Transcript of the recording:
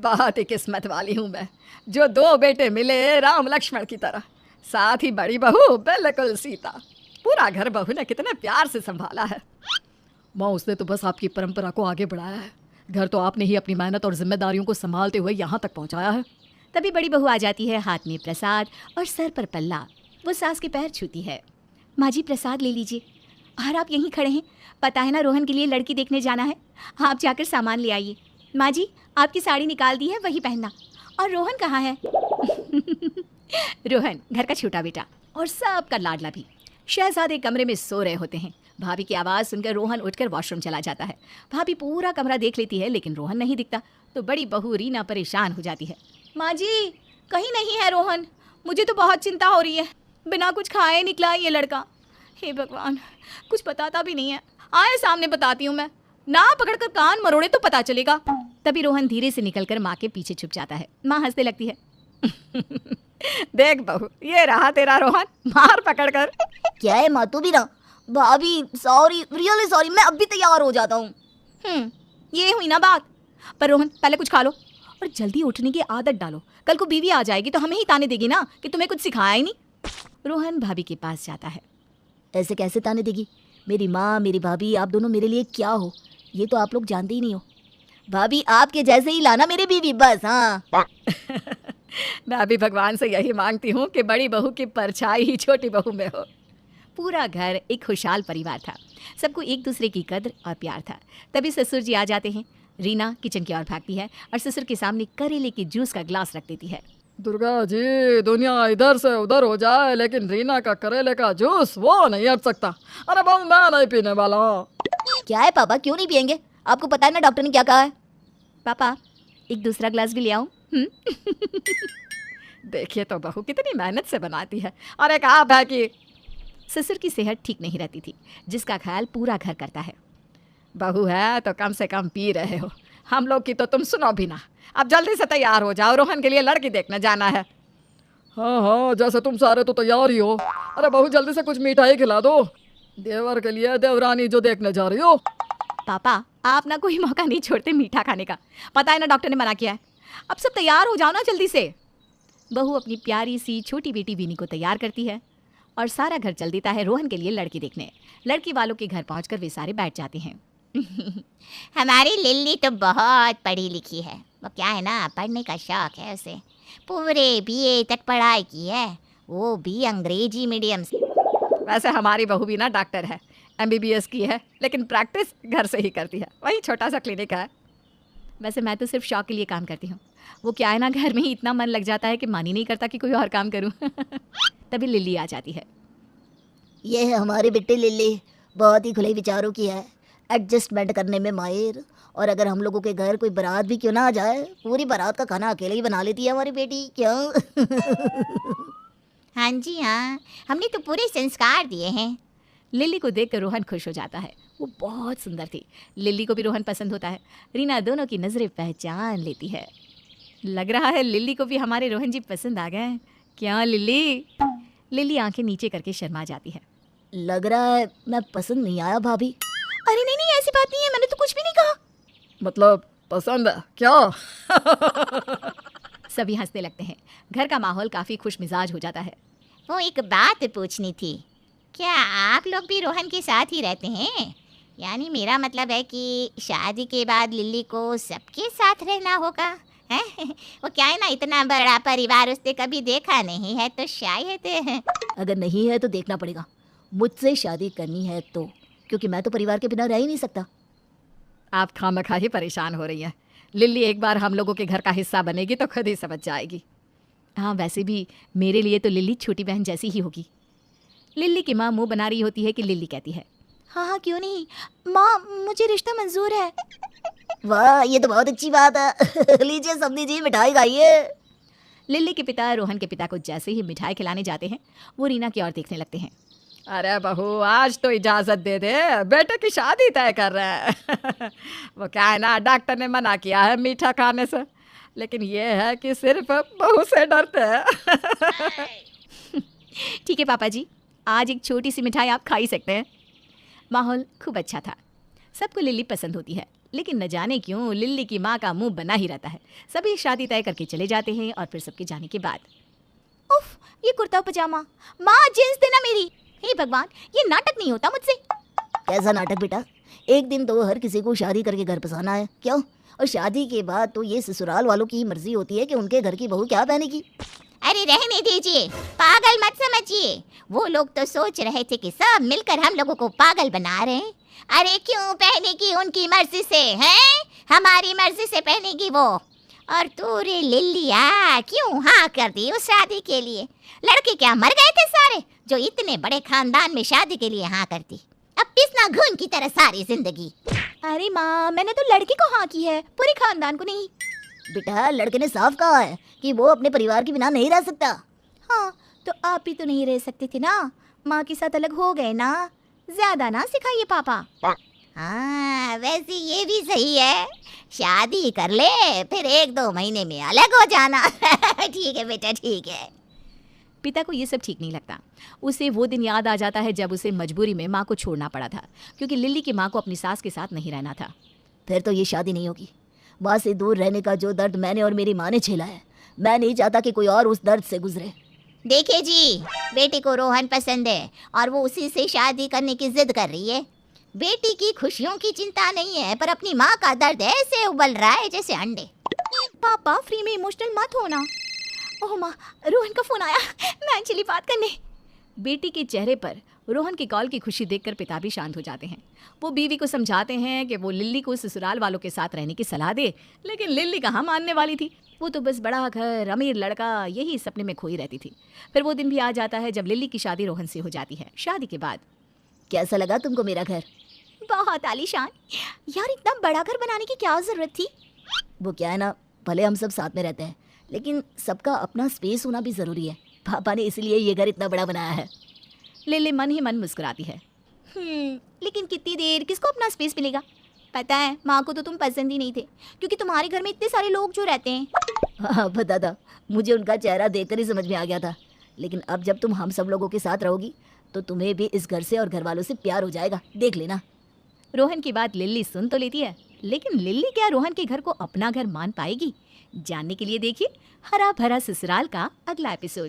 बहुत ही किस्मत वाली हूँ मैं, जो दो बेटे मिले राम लक्ष्मण की तरह, साथ ही बड़ी बहू बिल्कुल सीता। पूरा घर बहू ने कितने प्यार से संभाला है। माँ, उसने तो बस आपकी परंपरा को आगे बढ़ाया है। घर तो आपने ही अपनी मेहनत और जिम्मेदारियों को संभालते हुए यहाँ तक पहुँचाया है। तभी बड़ी बहू आ जाती है, हाथ में प्रसाद और सर पर पल्ला। वो सास के पैर छूती है। माँ जी, प्रसाद ले लीजिए। और आप यहीं खड़े हैं, पता है ना रोहन के लिए लड़की देखने जाना है। आप जाकर सामान ले आइए। माँ जी, आपकी साड़ी निकाल दी है, वही पहनना। और रोहन कहाँ है? रोहन घर का छोटा बेटा और सबका लाडला भी। शहजादे कमरे में सो रहे होते हैं। भाभी की आवाज़ सुनकर रोहन उठकर वॉशरूम चला जाता है। भाभी पूरा कमरा देख लेती है, लेकिन रोहन नहीं दिखता। तो बड़ी बहू रीना परेशान हो जाती है। माँ जी, कहीं नहीं है रोहन। मुझे तो बहुत चिंता हो रही है। बिना कुछ खाए निकला ये लड़का। हे भगवान, कुछ बताता भी नहीं है। आए सामने बताती हूँ मैं, ना पकड़कर कान मरोड़े तो पता चलेगा। तभी रोहन धीरे से निकलकर माँ के पीछे छुप जाता है। माँ हंसने लगती है। देख बहू, ये रहा तेरा रोहन, मार पकड़कर। क्या है माँ, तू भी ना। भाभी सॉरी, रियली सॉरी, मैं अब भी तैयार हो जाता हूँ। ये हुई ना बात। पर रोहन, पहले कुछ खा लो और जल्दी उठने की आदत डालो। कल को बीवी आ जाएगी तो हमें ही ताने देगी ना कि तुम्हें कुछ सिखाया ही नहीं। रोहन भाभी के पास जाता है। ऐसे कैसे ताने देगी? मेरी माँ, मेरी भाभी, आप दोनों मेरे लिए क्या हो, ये तो आप लोग जानते ही नहीं हो। भाभी आपके जैसे ही लाना मेरी बीवी, बस। हाँ। मैं भी भगवान से यही मांगती हूँ कि बड़ी बहू की परछाई ही छोटी बहू में हो। पूरा घर एक खुशहाल परिवार था। सबको एक दूसरे की कद्र और प्यार था। तभी ससुर जी आ जाते हैं। रीना किचन की ओर भागती है और ससुर के सामने करेले के जूस का ग्लास रख देती है। दुर्गा जी, दुनिया इधर से उधर हो जाए लेकिन रीना का करेले का जूस वो नहीं हट सकता। अरे बहू, मैं नहीं पीने वाला। क्या है पापा, क्यों नहीं पियेंगे? आपको पता है ना डॉक्टर ने क्या कहा है। पापा, एक दूसरा ग्लास भी ले आऊं? देखिए तो बहू कितनी मेहनत से बनाती है, और एक आप है कि ससुर की सेहत ठीक नहीं रहती थी, जिसका ख्याल पूरा घर करता है। बहू है तो कम से कम पी रहे हो, हम लोग की तो तुम सुनो भी ना। अब जल्दी से तैयार हो जाओ, रोहन के लिए लड़की देखने जाना है। हाँ हाँ, जैसे तुम सारे तो तैयार ही हो। अरे बहू, जल्दी से कुछ मिठाई खिला दो देवर के लिए, देवरानी जो देखने जा रही हो। पापा, आप ना कोई मौका नहीं छोड़ते मीठा खाने का। पता है ना डॉक्टर ने मना किया है। अब सब तैयार हो जाओ ना जल्दी से। बहू अपनी प्यारी सी छोटी बेटी विनी को तैयार करती है और सारा घर चल देता है रोहन के लिए लड़की देखने। लड़की वालों के घर पहुंचकर वे सारे बैठ जाते हैं। हमारी लिल्ली तो बहुत पढ़ी लिखी है। वो क्या है ना, पढ़ने का शौक है उसे। पूरे बीए तक पढ़ाई की है, वो भी अंग्रेजी मीडियम से। वैसे हमारी बहू भी ना डॉक्टर है, MBBS की है, लेकिन प्रैक्टिस घर से ही करती है। वही छोटा सा क्लिनिक है। वैसे मैं तो सिर्फ शौक के लिए काम करती हूँ। वो क्या है ना, घर में ही इतना मन लग जाता है कि मन ही नहीं करता कि कोई और काम करूँ। तभी लिल्ली आ जाती है। ये है हमारी बेटी लिल्ली, बहुत ही खुले विचारों की है, एडजस्टमेंट करने में माहिर। और अगर हम लोगों के घर कोई बारात भी क्यों ना आ जाए, पूरी बारात का खाना अकेले ही बना लेती है हमारी बेटी। क्यों? हाँ जी हाँ, हमने तो पूरे संस्कार दिए हैं। लिल्ली को देखकर रोहन खुश हो जाता है। वो बहुत सुंदर थी। लिल्ली को भी रोहन पसंद होता है। रीना दोनों की नज़रें पहचान लेती है। लग रहा है लिल्ली को भी हमारे रोहन जी पसंद आ गए हैं। क्या लिल्ली? लिल्ली आंखें नीचे करके शर्मा जाती है। लग रहा है मैं पसंद नहीं आया भाभी। अरे नहीं नहीं, ऐसी बात नहीं है, मैंने तो कुछ भी नहीं कहा। मतलब पसंद है क्या? सभी हंसने लगते हैं। घर का माहौल काफ़ी खुश मिजाज हो जाता है। वो एक बात पूछनी थी, क्या आप लोग भी रोहन के साथ ही रहते हैं? यानी मेरा मतलब है कि शादी के बाद लिल्ली को सबके साथ रहना होगा हैं? वो क्या है ना, इतना बड़ा परिवार उसने कभी देखा नहीं है, तो शायद। अगर नहीं है तो देखना पड़ेगा। मुझसे शादी करनी है तो, क्योंकि मैं तो परिवार के बिना रह ही नहीं सकता। आप खामखा ही परेशान हो रही हैं। लिल्ली एक बार हम लोगों के घर का हिस्सा बनेगी तो खुद ही समझ जाएगी। हाँ, वैसे भी मेरे लिए तो लिल्ली छोटी बहन जैसी ही होगी। लिल्ली की माँ मुंह बना रही होती है कि लिल्ली कहती है, हाँ हाँ क्यों नहीं माँ, मुझे रिश्ता मंजूर है। वाह, ये तो बहुत अच्छी बात है। लीजिए समधी जी, मिठाई खाइए। लिल्ली के पिता रोहन के पिता को जैसे ही मिठाई खिलाने जाते हैं, वो रीना की ओर देखने लगते हैं। अरे बहू, आज तो इजाज़त दे दे, बेटे की शादी तय कर रहे हैं। वो क्या है ना, डॉक्टर ने मना किया है मीठा खाने से, लेकिन ये है कि सिर्फ बहू से डरते हैं। ठीक है पापा जी, आज एक छोटी सी मिठाई आप खा ही सकते हैं। माहौल खूब अच्छा था। सबको लिल्ली पसंद होती है। लेकिन न जाने क्यों लिल्ली की माँ का मुंह बना ही रहता है। सभी शादी तय करके चले जाते हैं और फिर सबके जाने के बाद उफ, ये कुर्ता पजामा, माँ जींस देना मेरी। हे भगवान, ये नाटक नहीं होता मुझसे। कैसा नाटक बेटा? एक दिन तो हर किसी को शादी करके घर बसाना है, क्यों? और शादी के बाद तो ये ससुराल वालों की मर्जी होती है कि उनके घर की बहू क्या पहनेगी। अरे रहने दीजिए, पागल मत समझिए। वो लोग तो सोच रहे थे कि सब मिलकर हम लोगों को पागल बना रहे हैं। अरे क्यों पहनेगी उनकी मर्जी से, हैं? हमारी मर्जी से पहनेगी वो। और तू रे लिल्लिया, क्यों हाँ कर दी उस शादी के लिए? लड़के क्या मर गए थे सारे जो इतने बड़े खानदान में शादी के लिए हाँ करती? अब पिसना घुन की तरह सारी जिंदगी। अरे माँ, मैंने तो लड़के को हाँ की है, पूरे खानदान को नहीं। बेटा लड़के ने साफ कहा है कि वो अपने परिवार के बिना नहीं रह सकता। हाँ, तो आप ही तो नहीं रह सकते थे ना, माँ के साथ अलग हो गए ना। ज्यादा ना सिखाइए पापा। हाँ वैसे ये भी सही है, शादी कर ले फिर 1-2 महीने में अलग हो जाना। ठीक है बेटा, ठीक है। पिता को ये सब ठीक नहीं लगता। उसे वो दिन याद आ जाता है जब उसे मजबूरी में माँ को छोड़ना पड़ा था, क्योंकि लिल्ली की माँ को अपनी सास के साथ नहीं रहना था। फिर तो ये शादी नहीं होगी। माँ से दूर रहने का जो दर्द मैंने और मेरी माँ ने झेला है, मैं नहीं चाहता कि कोई और उस दर्द से गुजरे। देखिए जी, बेटी को रोहन पसंद है और वो उसी से शादी करने की जिद कर रही है। बेटी की खुशियों की चिंता नहीं है, पर अपनी माँ का दर्द ऐसे उबल रहा है जैसे अंडे। पापा फ्री में इमोशनल मत होना। ओह माँ, रोहन का फोन आया, मैं चली बात करने। बेटी के चेहरे पर रोहन की कॉल की खुशी देखकर पिता भी शांत हो जाते हैं। वो बीवी को समझाते हैं कि वो लिल्ली को ससुराल वालों के साथ रहने की सलाह दे, लेकिन लिल्ली कहाँ मानने वाली थी। वो तो बस बड़ा घर, अमीर लड़का, यही सपने में खोई रहती थी। फिर वो दिन भी आ जाता है जब लिल्ली की शादी रोहन से हो जाती है। शादी के बाद कैसा लगा तुमको मेरा घर? बहुत आलीशान। यार, इतना बड़ा घर बनाने की क्या जरूरत थी? वो क्या है ना, भले हम सब साथ में रहते हैं, लेकिन सबका अपना स्पेस होना भी ज़रूरी है। पापा ने इसलिए ये घर इतना बड़ा बनाया है। लिल्ली मन ही मन मुस्कुराती है। लेकिन कितनी देर, किसको अपना स्पेस मिलेगा? पता है, माँ को तो तुम पसंद ही नहीं थे, क्योंकि तुम्हारे घर में इतने सारे लोग जो रहते हैं। हाँ पता था, मुझे उनका चेहरा देखकर ही समझ में आ गया था। लेकिन अब जब तुम हम सब लोगों के साथ रहोगी तो तुम्हें भी इस घर से और घर वालों से प्यार हो जाएगा, देख लेना। रोहन की बात लिल्ली सुन तो लेती है, लेकिन लिल्ली क्या रोहन के घर को अपना घर मान पाएगी? जानने के लिए देखिए हरा भरा ससुराल का अगला एपिसोड।